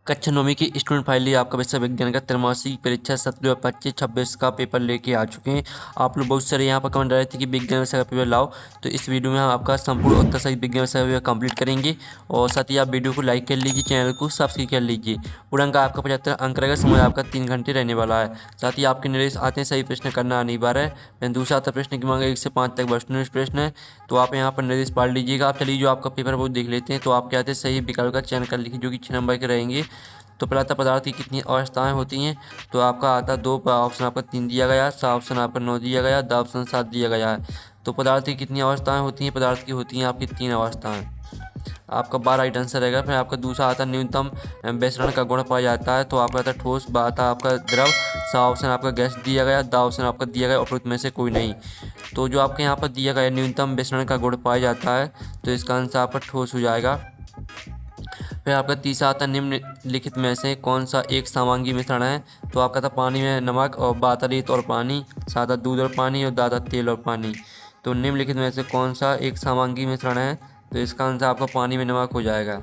कक्षा नौवीं की स्टूडेंट फाइल लिए आपका विषय विज्ञान का त्रैमासिक परीक्षा 17-25-26 का पेपर लेके आ चुके हैं। आप लोग बहुत सारे यहाँ पर कमेंट डाले थे कि विज्ञान विषय का पेपर लाओ, तो इस वीडियो में हम आपका संपूर्ण उत्तर सहित विज्ञान विषय का पेपर कंप्लीट करेंगे। और साथ ही आप वीडियो को लाइक कर लीजिए, चैनल को सब्सक्राइब कर लीजिए। पूरा अंक आपका 75 अंक रहेगा, समय आपका 3 घंटे रहने वाला है। साथ ही आपके निर्देश आते हैं सही प्रश्न करना अनिवार्य है। दूसरा आता प्रश्न की मांग 1 से 5 तक वस्तुनिष्ठ प्रश्न है, तो आप यहाँ पर निर्देश पढ़ लीजिएगा। आप चलिए जो आपका पेपर वो देख लेते हैं। तो आप क्या आते हैं सही विकल्प का चयन कर लीजिए जो कि 6 नंबर के रहेंगे। तो पहला था पदार्थ की कितनी अवस्थाएं होती हैं, तो आपका आता 2, ऑप्शन आपका 3 दिया गया, ऑप्शन आपका 9 दिया गया, ऑप्शन 7 दिया गया है। तो पदार्थ की कितनी अवस्थाएं होती हैं, पदार्थ की होती हैं आपकी 3 अवस्थाएं। आपका 12 राइट आंसर रहेगा। फिर आपका दूसरा आता न्यूनतम बेसरण का गुण पाया जाता है, तो आपका आता ठोस, आता आपका द्रव, ऑप्शन आपका गैस दिया गया, ऑप्शन आपका दिया गया उपरोक्त में से कोई नहीं। तो जो आपके यहाँ पर दिया गया न्यूनतम बेसरण का गुण पाया जाता है, तो इसका आंसर आपका ठोस हो जाएगा। फिर आपका तीसरा आता निम्नलिखित में से कौन सा एक समांगी मिश्रण है, तो आपका था पानी में नमक और बाता रेत और पानी, सादा दूध और पानी और दादा तेल और पानी। तो निम्नलिखित में से कौन सा एक समांगी मिश्रण है, तो इसका आंसर आपका पानी में नमक हो जाएगा।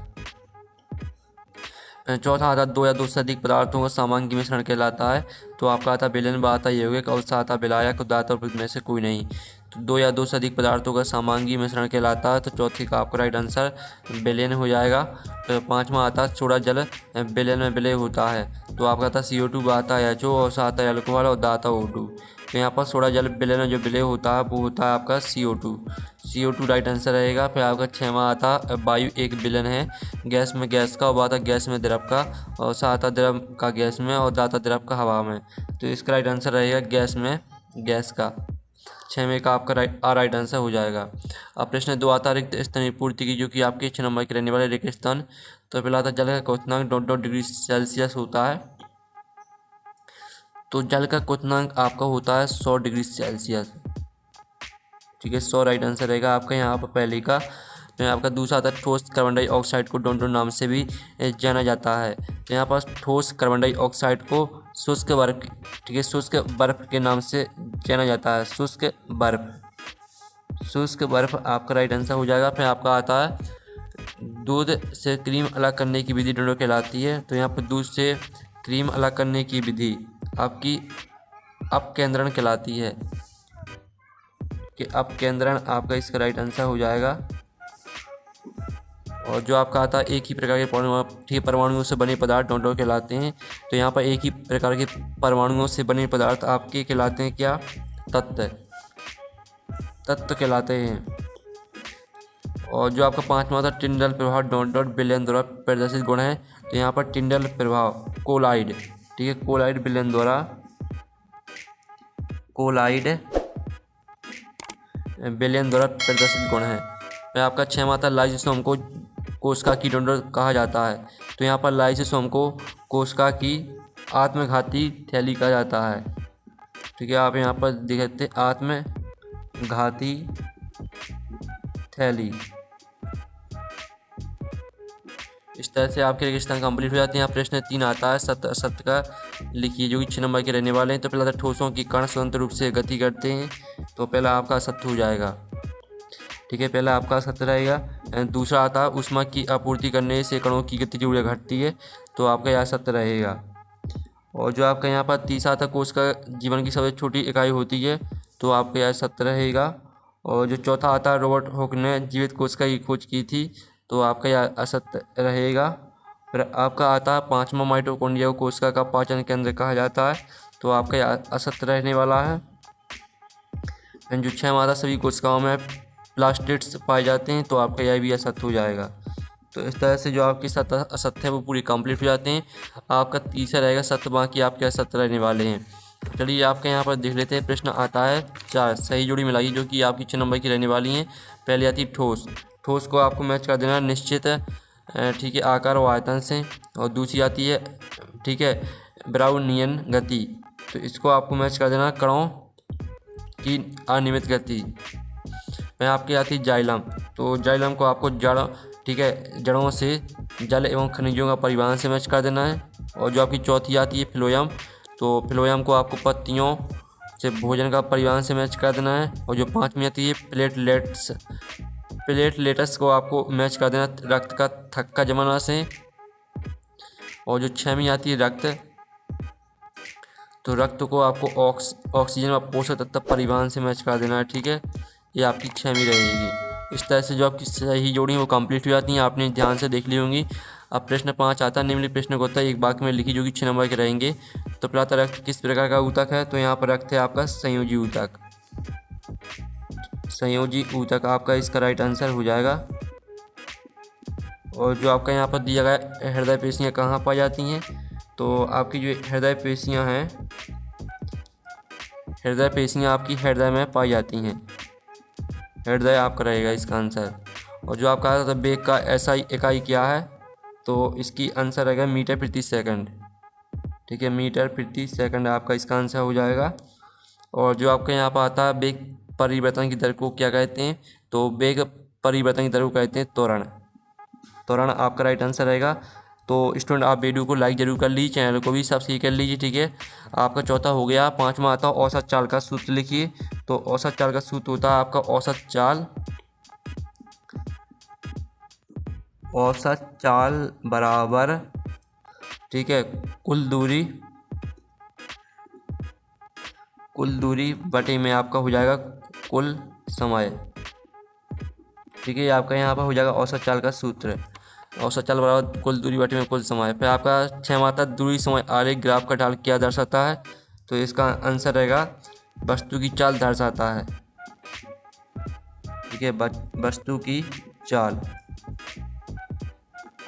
चौथा आता 2 या 2 से अधिक पदार्थों का समांगी मिश्रण कहलाता है, तो आपका आता विलयन, बाता यौगिक और आता विलायक और दाता और में से कोई नहीं। तो 2 या 2 से अधिक पदार्थों का समांगी मिश्रण कहलाता है, तो चौथे का आपका राइट आंसर विलयन हो जाएगा। तो पाँचवा आता सोडा जल विलयन में विलय होता है, तो आपका आता CO2 आता है HO और आता है अल्कोहल और दाता O2। तो यहाँ पर सोडा जल विलयन में जो विलय होता है वो होता है आपका CO2 राइट आंसर रहेगा। फिर आपका 6वां आता वायु एक विलयन है, गैस में गैस का, और आता गैस में द्रव का, और आता द्रव का गैस में और दाता द्रव का हवा में। तो इसका राइट आंसर रहेगा गैस में गैस का। 6वें का आपका राइट आंसर हो जाएगा। अब प्रश्न 2 आता रिक्त स्थान पूर्ति की, जो कि आपके 6 नंबर के रहने वाले रिक्त स्थान। तो पहला आता जल का क्वथनांक ...) डिग्री सेल्सियस होता है, तो जल का क्वथनांक आपका होता है 100 डिग्री सेल्सियस। ठीक है, 100 राइट आंसर रहेगा आपका यहाँ पर पहले का। तो आपका दूसरा आता है ठोस कार्बन डाइऑक्साइड को डोंटो नाम से भी जाना जाता है। तो यहाँ पर ठोस कार्बन डाइऑक्साइड को शुष्क बर्फ, ठीक है, शुष्क बर्फ के नाम से जाना जाता है। शुष्क बर्फ आपका राइट आंसर हो जाएगा। फिर आपका आता है दूध से क्रीम अलग करने की विधि डोंटो कहलाती है, तो यहाँ पर दूध से क्रीम अलग करने की विधि आपकी अपकेंद्रण कहलाती है, कि अपकेंद्रण आपका इसका राइट आंसर हो जाएगा। और जो आपका आता है एक ही प्रकार के परमाणुओं से बने पदार्थ डोंटो कहलाते हैं, तो यहाँ पर एक ही प्रकार के परमाणुओं से बने पदार्थ आपके कहलाते हैं क्या, तत्व कहलाते हैं। और जो आपका 5वां था टिंडल प्रभाव डॉट विलयन द्वारा प्रदर्शित गुण है, तो यहाँ पर टिंडल प्रभाव कोलाइड, ठीक है, कोलाइड विलयन द्वारा प्रदर्शित गुण है। फिर आपका 6वां था लाइसोसोम को कोशिका की डोंटो कहा जाता है, तो यहाँ पर लाइसोसोम को कोशिका की आत्मघाती थैली कहा जाता है। ठीक है, आप यहाँ पर देखते आत्मघाती थैली। इस तरह से आपके रेगिस्तान कंप्लीट हो जाते हैं। यहाँ प्रश्न 3 आता है सत्य का लिखिए, जो कि 6 नंबर के रहने वाले हैं। तो पहला था ठोसों की कण स्वतंत्र रूप से गति करते हैं, तो पहला आपका सत्य हो जाएगा। ठीक है, पहला आपका सत्य रहेगा। दूसरा आता ऊष्मा की आपूर्ति करने से कणों की गतिज ऊर्जा घटती है, तो आपका यह सत्य रहेगा। और जो आपका यहाँ पर तीसरा आता कोशिका जीवन की सबसे छोटी इकाई होती है, तो आपका यह सत्य रहेगा। और जो चौथा आता रॉबर्ट हुक ने जीवित कोशिका की खोज की थी, तो आपका यह असत्य रहेगा। फिर आपका आता 5वां माइटोकॉन्ड्रिया को कोशिका का पाचन केंद्र कहा जाता है, तो आपका यह असत्य रहने वाला है। जो 6वां आता सभी कोशिकाओं में प्लास्टिड्स पाए जाते हैं, तो आपका यह भी असत्य हो जाएगा। तो इस तरह से जो आपके सत्य असत्य है वो पूरी कंप्लीट हो जाते हैं। आपका तीसरा रहेगा सत्य, बाकी आपके असत्य रहने वाले हैं। चलिए आपके यहाँ पर देख लेते हैं। प्रश्न आता है 4 सही जोड़ी मिलाइए, जो कि आपकी 6 नंबर की रहने वाली हैं। पहले आती ठोस को आपको मैच कर देना निश्चित, ठीक है, आकार और आयतन से। और दूसरी आती है, ठीक है, ब्राउनियन गति, तो इसको आपको मैच कर देना कणों की अनियमित गति। मैं आपकी आती जाइलम, तो जाइलम को आपको ठीक है, जड़ों से जल एवं खनिजों का परिवहन से मैच कर देना है। और जो आपकी चौथी आती है फ्लोयम, तो फ्लोयम को आपको पत्तियों से भोजन का परिवहन से मैच कर देना है। और जो 5वीं आती है प्लेटलेट्स को आपको मैच कर देना रक्त का थक्का जमाना से। और जो 6 में आती है रक्त, तो रक्त को आपको ऑक्सीजन व पोषक तत्व परिवहन से मैच कर देना है, ठीक है। ये आपकी 6वीं रहेगी। इस तरह से जो आपकी सही जोड़ी वो कंप्लीट हो जाती हैं, आपने ध्यान से देख ली होंगी। अब प्रश्न 5 आता है। निम्नलिखित प्रश्न को होता है एक वाक्य में लिखी, जो कि 6 नंबर के रहेंगे। तो पहला रक्त किस प्रकार का ऊतक है, तो यहाँ पर रक्त है आपका संयोजी ऊतक। संयोजी ऊतक आपका इसका राइट आंसर हो जाएगा। और जो आपका यहाँ पर दिया गया हृदय पेशियाँ कहाँ पाई जाती हैं, तो आपकी जो हृदय पेशियाँ हैं, हृदय पेशियाँ आपकी हृदय में पाई जाती हैं। हृदय आपका रहेगा इसका आंसर। और जो आपका आता था वेग का एसआई इकाई क्या है, तो इसकी आंसर रहेगा मीटर प्रति सेकंड, ठीक है। मीटर प्रति सेकंड आपका इसका आंसर हो जाएगा। और जो आपके यहाँ पर आता है वेग परिवर्तन की दर को क्या कहते हैं, तो वेग परिवर्तन की दर को कहते हैं त्वरण। त्वरण आपका राइट आंसर रहेगा। तो स्टूडेंट आप वीडियो को लाइक जरूर कर लीजिए, चैनल को भी सब्सक्राइब कर लीजिए, ठीक है। आपका चौथा हो गया। 5वां आता है औसत चाल का सूत्र लिखिए। तो औसत चाल का सूत्र होता है आपका औसत चाल बराबर, ठीक है, कुल दूरी बटे में आपका हो जाएगा कुल समय, ठीक है। आपका यहाँ पर हो जाएगा औसत चाल का सूत्र, औसत चाल बराबर कुल दूरी बटे में कुल समय। फिर आपका 6वां आता है दूरी समय आरेख ग्राफ का ढाल क्या दर्शाता है, तो इसका आंसर रहेगा वस्तु की चाल दर्शाता है, ठीक है। वस्तु की चाल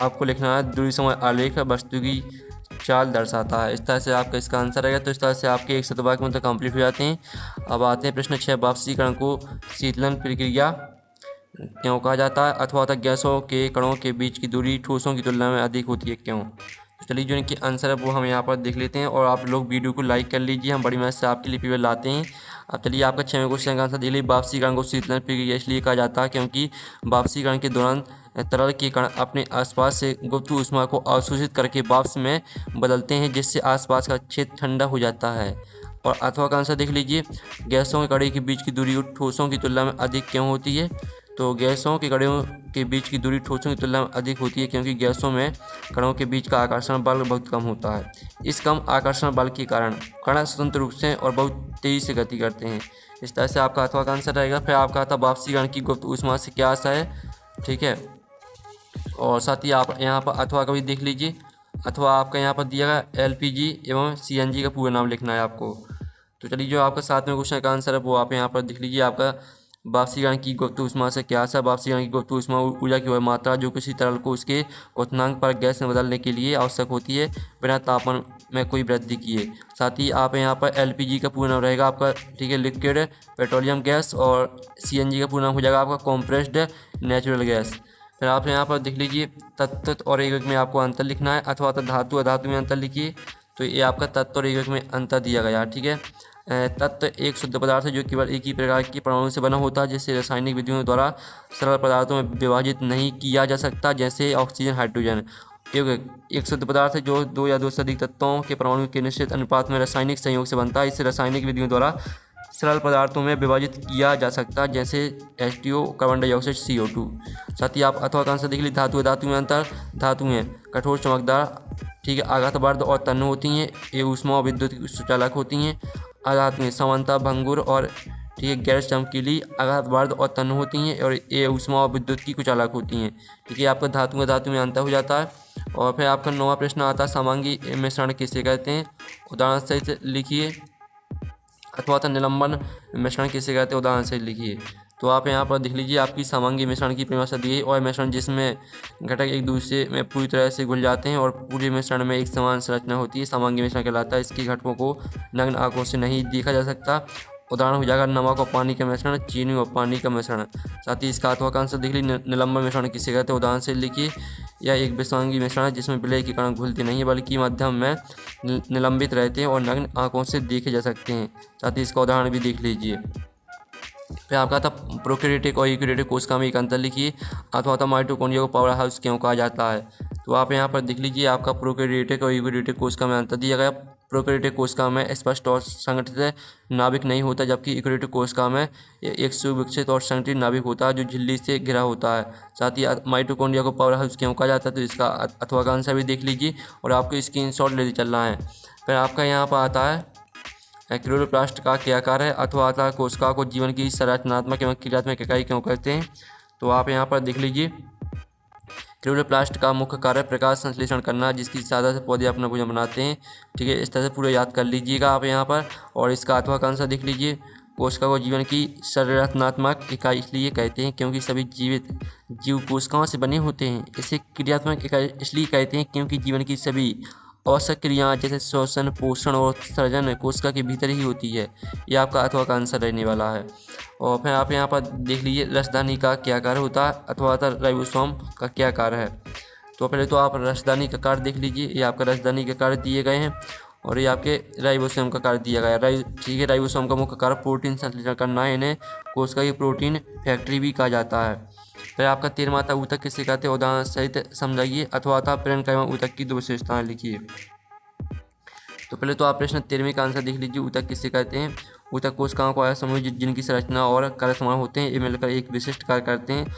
आपको लिखना है, दूरी समय आलेख वस्तु की चाल दर्शाता है। इस तरह से आपका इसका आंसर रहेगा। तो इस तरह से आपके 100 वाक्य मतलब कंप्लीट हो जाते हैं। अब आते हैं प्रश्न 6। वाष्पीकरण को शीतलन प्रक्रिया क्यों कहा जाता है, अथवा गैसों के कणों के बीच की दूरी ठोसों की तुलना में अधिक होती है, क्यों। तो चलिए जो इनकी आंसर है वो हम यहाँ पर देख लेते हैं। और आप लोग वीडियो को लाइक कर लीजिए, हम बड़ी मेहनत से आपके लिए पेपर लाते हैं। अब चलिए आपका 6वें क्वेश्चन का आंसर देख लीजिए। वाष्पीकरण को शीतलन प्रक्रिया इसलिए कहा जाता है क्योंकि वाष्पीकरण के दौरान तरल के कण अपने आसपास से गुप्त ऊष्मा को अवशोषित करके वाष्प में बदलते हैं, जिससे आसपास का क्षेत्र ठंडा हो जाता है। और अथवा का आंसर देख लीजिए। गैसों के कणों के बीच की दूरी ठोसों की तुलना में अधिक क्यों होती है, तो गैसों के कणों के बीच की दूरी ठोसों की तुलना में अधिक होती है क्योंकि गैसों में कणों के बीच का आकर्षण बल बहुत कम होता है। इस कम आकर्षण बल के कारण कण स्वतंत्र रूप से और बहुत तेज़ी से गति करते हैं। इस तरह से आपका अथवा का आंसर रहेगा। फिर आपका आता वाष्पीकरण की गुप्त ऊष्मा से क्या आशा है, ठीक है। और साथ ही आप यहाँ पर अथवा का भी देख लीजिए। अथवा आपका यहाँ पर दिया गया LPG एवं CNG का पूरा नाम लिखना है आपको। तो चलिए जो आपका 7वें क्वेश्चन का आंसर है वो आप यहाँ पर देख लीजिए। आपका वाष्पीकरण की गुप्त ऊष्मा से क्या आशा। वाष्पीकरण की गुप्त ऊष्मा ऊर्जा की वह मात्रा जो किसी तरल को उसके क्वथनांक पर गैस में बदलने के लिए आवश्यक होती है बिना तापमान में कोई वृद्धि किए। साथ ही आप यहाँ पर LPG का पूरा नाम रहेगा आपका, ठीक है, लिक्विड पेट्रोलियम गैस। और CNG का पूरा नाम हो जाएगा आपका कॉम्प्रेस्ड नेचुरल गैस। फिर आप यहाँ पर देख लीजिए तत्व और एकक में आपको अंतर लिखना है, अथवा धातु अधातु में अंतर लिखिए। तो ये आपका तत्व और एकक में अंतर दिया गया, ठीक है। तत्व एक शुद्ध पदार्थ है जो केवल एक ही प्रकार के परमाणु से बना होता है, जिसे रासायनिक विधियों द्वारा सरल पदार्थों में विभाजित नहीं किया जा सकता, जैसे ऑक्सीजन हाइड्रोजन। एक शुद्ध पदार्थ है जो 2 या 2 से अधिक तत्वों के परमाणु के निश्चित अनुपात में रासायनिक संयोग से बनता है। इसे रासायनिक विधियों द्वारा सरल पदार्थों में विभाजित किया जा सकता है, जैसे H2O, कार्बन डाइऑक्साइड, CO2। साथ ही आप अथवा का आंसर देख लीजिए। धातु धातु में अंतर। धातु में कठोर चमकदार, ठीक है, आघातवर्ध और तन्य होती हैं। ये ऊष्मा और विद्युत सुचालक होती हैं। अधातु में समानता, भंगुर और, ठीक है, गैर चमकीली, आघातवर्ध और तन्य होती हैं। और ये ऊष्मा और विद्युत की कुचालक होती हैं, ठीक है। आपका धातु में अंतर हो जाता है। और फिर आपका 9वां प्रश्न आता है समांगी मिश्रण किसे कहते हैं, उदाहरण सहित लिखिए। अथवा निलंबन मिश्रण किसे कहते हैं, उदाहरण से लिखिए। तो आप यहाँ पर देख लीजिए। आपकी समांगी मिश्रण की परिभाषा दी है। और मिश्रण जिसमें घटक एक दूसरे में पूरी तरह से घुल जाते हैं और पूरे मिश्रण में एक समान संरचना होती है, समांगी मिश्रण कहलाता है। इसके घटकों को नग्न आंखों से नहीं देखा जा सकता। उदाहरण हो जाएगा नमक और पानी का मिश्रण, चीनी और पानी का मिश्रण। साथ ही इसका अथवा का आंसर देख लीजिए। निलंबन मिश्रण किसे कहते हैं, उदाहरण से लिखिए। यह एक विसंगी मिश्रण है जिसमें विलय के कण घुलते नहीं है बल्कि मध्यम में निलंबित रहते हैं और नग्न आंखों से देखे जा सकते हैं। साथ ही इसका उदाहरण भी देख लीजिए। फिर आपका था प्रोकैरियोटिक और यूकैरियोटिक कोशिका में एक अंतर लिखिए, अथवा था माइटोकॉन्ड्रिया को पावर हाउस क्यों कहा जाता है। तो आप यहाँ पर देख लीजिए, आपका प्रोकैरियोटिक और यूकैरियोटिक कोशिका में अंतर दिया गया। प्रोकैरियोटिक कोशिका में स्पष्ट और संगठित नाभिक नहीं होता, जबकि यूकैरियोटिक कोशिका में एक सुविकसित और संगठित नाभिक होता है जो झिल्ली से घिरा होता है। साथ ही माइटोकॉन्ड्रिया को पावर हाउस क्यों कहा जाता है, तो इसका अथवा का आंसर भी देख लीजिए और आपको स्क्रीनशॉट लेते चलना है। फिर आपका यहाँ पर आता है क्लोरोप्लास्ट का क्या कार्य है, अथवा आता है कोशिका को जीवन की संरचनात्मक एवं क्रियात्मक इकाई क्यों कहते हैं। तो आप यहाँ पर देख लीजिए, क्लोरोप्लास्ट का मुख्य कार्य प्रकाश संश्लेषण करना, जिसकी सहायता से पौधे अपना भोजन बनाते हैं। ठीक है, इस तरह से पूरा याद कर लीजिएगा आप यहाँ पर। और इसका अथवा का आंसर देख लीजिए, कोशिका को जीवन की संरचनात्मक इकाई इसलिए कहते हैं क्योंकि सभी जीवित जीव कोशिकाओं से बने होते हैं। इसे क्रियात्मक इकाई इसलिए कहते हैं क्योंकि जीवन की सभी आवश्यक क्रियाएं जैसे श्वसन, पोषण और सृजन कोशिका के भीतर ही होती है। ये आपका अथवा का आंसर रहने वाला है। और फिर आप यहाँ पर देख लीजिए, रसदानी का क्या कार्य होता है, अथवा राइबोसोम का क्या कार्य है। तो पहले तो आप रसदानी का कार्य देख लीजिए, ये आपका रसदानी के कार्य दिए गए हैं और ये आपके राइबोसोम का कार्य दिया गया है। ठीक है, राइबोसोम का मुख्य कार्य प्रोटीन संश्लेषण करना है, इन्हें कोशिका की प्रोटीन फैक्ट्री भी कहा जाता है। फिर आपका 13वां था ऊतक किसे कहते हैं, उदाहरण सहित समझाइए, अथवा था पेरेन्काइमा ऊतक की 2 विशेषताएं लिखिए। तो पहले तो आप प्रश्न 13वें का आंसर देख लीजिए, ऊतक किसे कहते हैं। ऊतक कोशिकाओं को ऐसा समूह जिनकी संरचना और कार्य समान होते हैं, ये मिलकर एक विशिष्ट कार्य करते हैं।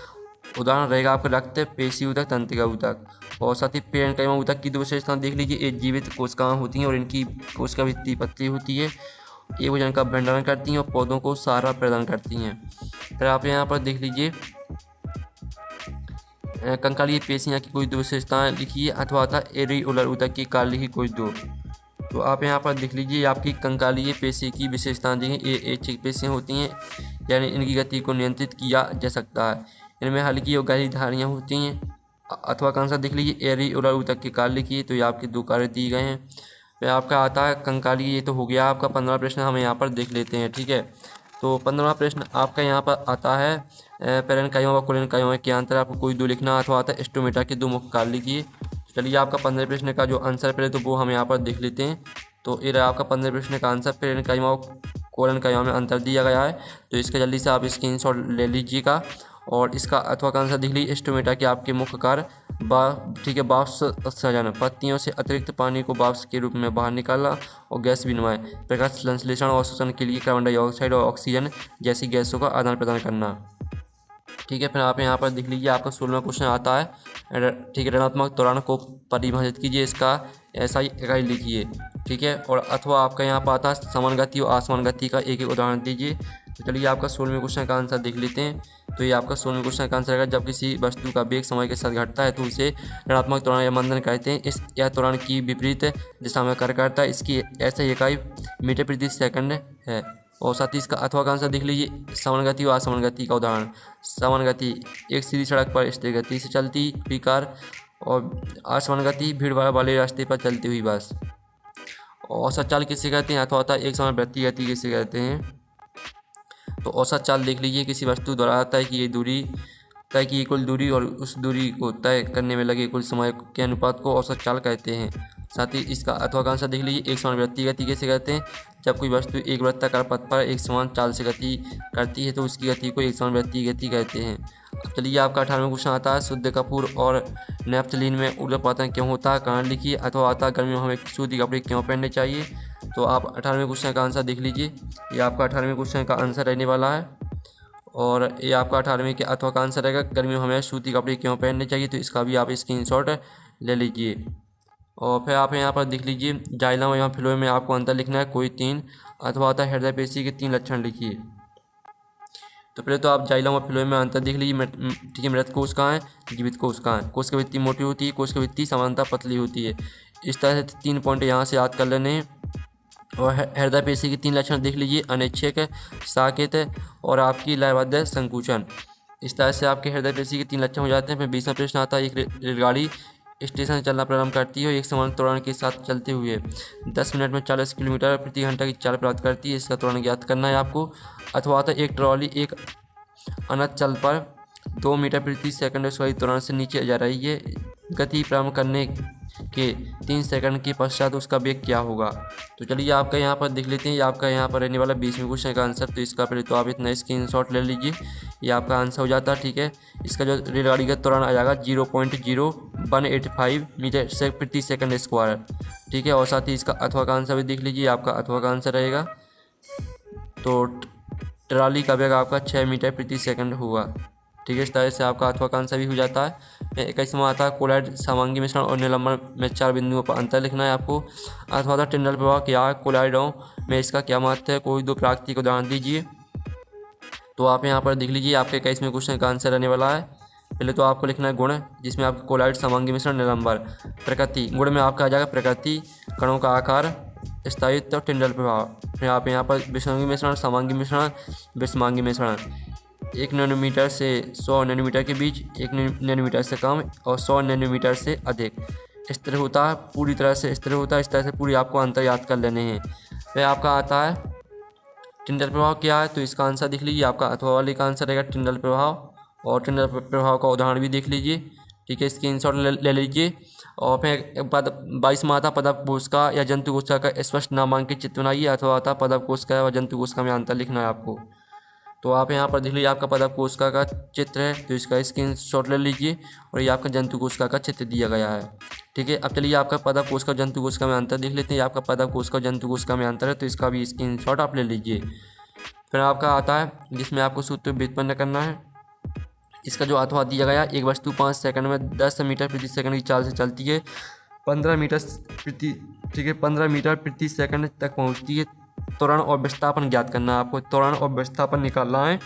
उदाहरण रहेगा आपका रक्त, पेशी ऊतक, तंत्रिका ऊतक। और साथ ही पेरेन्काइमा ऊतक की 2 विशेषताएं देख लीजिए, ये जीवित कोशिकाएं होती हैं और इनकी कोशिका भित्ति पतली होती है, ये भोजन का भंडारण करती हैं और पौधों को सहारा प्रदान करती हैं। फिर आप यहाँ पर देख लीजिए, कंकालीय पेशियाँ की कोई 2 विशेषताएं लिखिए, अथवा था एरिओलर ऊतक की कार्य लिखी कोई 2। तो आप यहाँ पर देख लीजिए, आपकी कंकालीय पेशी की विशेषताएं देखिए, ये ऐच्छिक पेशियाँ होती हैं, यानी इनकी गति को नियंत्रित किया जा सकता है। इनमें हल्की और गहरी धारियाँ होती हैं। अथवा का आंसर देख लीजिए, एरिओलर ऊतक के कार्य लिखिए। तो ये आपके 2 कार्य दिए गए हैं। फिर आपका आता है कंकालीय, ये तो हो गया आपका 15वां प्रश्न, हम यहाँ पर देख लेते हैं। ठीक है, तो 15वां प्रश्न आपका यहाँ पर आता है पेरेन्काइमा व कोलेनकाइमा में क्या अंतर है, आपको कोई 2 लिखना, अथवा आता है स्टोमेटा के 2 मुख्य कार्य लिखिए। चलिए, आपका 15वें प्रश्न का जो आंसर पहले तो वो हम यहाँ पर देख लेते हैं। तो ये रहा आपका 15वें प्रश्न का आंसर, पेरेन्काइमा और कोलेनकाइमा में अंतर दिया गया है। तो इसका जल्दी से आप स्क्रीनशॉट ले लीजिएगा। और इसका अथवा का आंसर देख लीजिए, स्टोमेटा के आपके मुख्य कार्य ठीक है, वाष्प सृजन, पत्तियों से अतिरिक्त पानी को वाष्प के रूप में बाहर निकालना और गैस विनिमय, प्रकाश संश्लेषण और शोषण के लिए कार्बन डाइऑक्साइड और ऑक्सीजन जैसी गैसों का आदान प्रदान करना। ठीक है, फिर आप यहाँ पर देख लीजिए, आपका 16वां क्वेश्चन आता है। ठीक है, ऋणात्मक त्वरण को परिभाषित कीजिए, इसका ऐसा ही इकाई लिखिए। ठीक है, और अथवा आपका यहाँ पर आता है समान गति और असमान गति का एक उदाहरण दीजिए। तो चलिए, आपका 16वें क्वेश्चन का आंसर देख लेते हैं। तो ये आपका 16वें क्वेश्चन का आंसर है, जब किसी वस्तु का वेग समय के साथ घटता है तो उसे ऋणात्मक त्वरण या मंदन कहते हैं। यह त्वरण की विपरीत दिशा में कार्य करता है। इसकी ऐसी इकाई मीटर प्रति सेकंड है। और साथ ही इसका अथवा का आंसर देख लीजिए, समान गति और असमान गति का उदाहरण। समान गति, एक सीधी सड़क पर स्थिर गति से चलती हुई कार, और असमान गति, भीड़ भाड़ वाले रास्ते पर चलती हुई बस। औसत चाल किसे कहते हैं, अथवा एक समान वृत्तीय गति किसे कहते हैं। तो औसत चाल देख लीजिए, किसी वस्तु द्वारा तय की कुल दूरी और उस दूरी को तय करने में लगे कुल समय के अनुपात को औसत चाल कहते हैं। साथ ही इसका अथवा का आंसर देख लीजिए, एक समान वृत्तीय गति किसे कहते हैं। जब कोई वस्तु एक वृत्ताकार पथ पर एक समान चाल से गति करती है तो उसकी गति को एक समान वृत्तीय गति कहते हैं। अब चलिए, आपका 18वां क्वेश्चन आता है, शुद्ध कपूर और नैप्थलीन में ऊर्ध्वपातन क्यों होता है, कारण लिखिए। अथवा आता है गर्मियों में हमें सूती कपड़े क्यों पहनने चाहिए। तो आप 18वें क्वेश्चन का आंसर देख लीजिए, ये आपका 18वें क्वेश्चन का आंसर रहने वाला है। और ये आपका 18वें के अथवा का आंसर रहेगा, गर्मियों में हमें सूती कपड़े क्यों पहनने चाहिए। तो इसका भी आप स्क्रीनशॉट ले लीजिए। और फिर आप यहाँ पर देख लीजिए, जाइलम एवं फ्लोएम में आपको अंतर लिखना है कोई 3, अथवा आता है हृदय पेशी के 3 लक्षण लिखिए। तो पहले तो आप जाइलम और फ्लोएम में अंतर देख लीजिए। ठीक है, मृत कोश कहाँ है, जीवित कोश कहाँ है। कोश की भित्ति मोटी होती है, कोश की भित्ति सामान्यतः पतली होती है। इस तरह से 3 पॉइंट यहाँ से याद कर लेने हैं। और हृदय पेशी के 3 लक्षण देख लीजिए, अनिच्छेक, साकेत और आपकी लयबद्ध संकुचन। इस तरह से आपके हृदय पेशी के 3 लक्षण हो जाते हैं। फिर 20वां प्रश्न आता है, एक रेलगाड़ी स्टेशन से चलना प्रारंभ करती है और एक समान त्वरण के साथ चलते हुए 10 मिनट में 40 किलोमीटर प्रति घंटा की चाल प्राप्त करती है। इसका त्वरण ज्ञात करना है आपको। अथवा आता है एक ट्रॉली एक अनंत चल पर 2 मीटर प्रति सेकंड स्वाभाविक त्वरण से नीचे जा रही है। गति प्रारंभ करने के 3 सेकंड के पश्चात उसका वेग क्या होगा। तो चलिए आपका यहाँ पर देख लेते हैं। ये आपका यहाँ पर रहने वाला 20वें क्वेश्चन का आंसर। तो इसका पहले तो आप इतना स्क्रीनशॉट ले लीजिए, ये आपका आंसर हो जाता है। ठीक है, इसका जो रेलगाड़ी का त्वरण आ जाएगा 0.0185 मीटर से प्रति सेकंड स्क्वायर। ठीक है, और साथ ही इसका अथवा का आंसर भी देख लीजिए, आपका अथवा का आंसर रहेगा। तो ट्राली का वेग आपका 6 मीटर प्रति सेकंड होगा। ठीक है, इस तरह से आपका अथवा का आंसर भी हो जाता है। 21वां आता है कोलॉइड समांगी मिश्रण और निलंबन में 4 बिंदुओं पर अंतर लिखना है आपको। अथवा था टिंडल प्रभाव क्या है, कोलॉइडों में इसका क्या महत्व है, कोई 2 प्राकृतिक उदाहरण दीजिए। तो आप यहाँ पर देख लीजिए, आपके 21वें क्वेश्चन का आंसर रहने वाला है। पहले तो आपको लिखना है गुण, जिसमें आपका कोलॉइड समांगी मिश्रण निलंबन। प्रकृति, गुण में आपका आ जाएगा प्रकृति, कणों का आकार, स्थायित्व और टिंडल प्रभाव। फिर आप यहाँ पर विषमांगी मिश्रण, समांगी मिश्रण, विषमांगी मिश्रण 1 नैनोमीटर से 100 नैनोमीटर के बीच, 1 नैनोमीटर से कम और 100 नैनोमीटर से अधिक स्थिर होता है, पूरी तरह से स्थिर होता है। इस तरह से पूरी आपको अंतर याद कर लेने हैं। फिर आपका आता है टिंडल प्रभाव क्या है। तो इसका आंसर देख लीजिए, आपका अथवा वाले का आंसर रहेगा टिंडल प्रभाव, और टिंडल प्रभाव का उदाहरण भी देख लीजिए। ठीक है, स्क्रीनशॉट ले लीजिए। और फिर 22वां आता पदप कोशिका या जंतु कोशिका का स्पष्ट नामांकित चित्र बनाइए। अथवा आता पदप कोशिका व जंतु कोशिका में अंतर लिखना है आपको। तो आप यहाँ पर देख लीजिए, आपका पदप कोशिका का चित्र है, तो इसका स्क्रीनशॉट ले लीजिए। और ये आपका जंतु कोशिका का चित्र दिया गया है। ठीक है, अब चलिए आपका पदप कोशिका जंतु कोशिका में अंतर देख लेते हैं। आपका पदप कोशिका जंतु कोशिका में अंतर है, तो इसका भी स्क्रीनशॉट आप ले लीजिए। फिर आपका आता है जिसमें आपको सूत्र व्युत्पन्न करना है। इसका जो अथवा दिया गया, एक वस्तु 5 सेकंड में 10 मीटर प्रति सेकंड की चाल से चलती है, 15 मीटर प्रति सेकंड तक पहुंचती है। त्वरण और विस्थापन ज्ञात करना है आपको, त्वरण और विस्थापन निकालना है।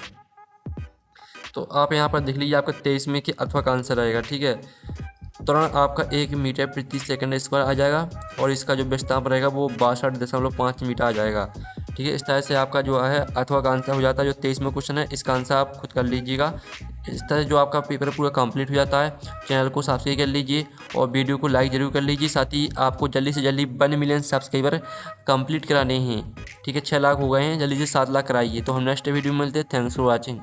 तो आप यहाँ पर देख लीजिए, आपका 23वें के अथवा का आंसर रहेगा। ठीक है, त्वरण आपका 1 मीटर प्रति सेकंड स्क्वायर आ जाएगा, और इसका जो विस्थापन रहेगा वो 62.5 मीटर आ जाएगा। ठीक है, इस तरह से आपका जो है अथवा का आंसर हो जाता है। जो 23वां क्वेश्चन है, इसका आंसर आप खुद कर लीजिएगा। इस तरह जो आपका पेपर पूरा कंप्लीट हो जाता है। चैनल को सब्सक्राइब कर लीजिए और वीडियो को लाइक ज़रूर कर लीजिए। साथ ही आपको जल्दी से जल्दी 1 मिलियन सब्सक्राइबर कंप्लीट कराने हैं। ठीक है, 6 लाख हो गए हैं, जल्दी से 7 लाख कराइए। तो हम नेक्स्ट वीडियो में मिलते हैं। Thanks for watching.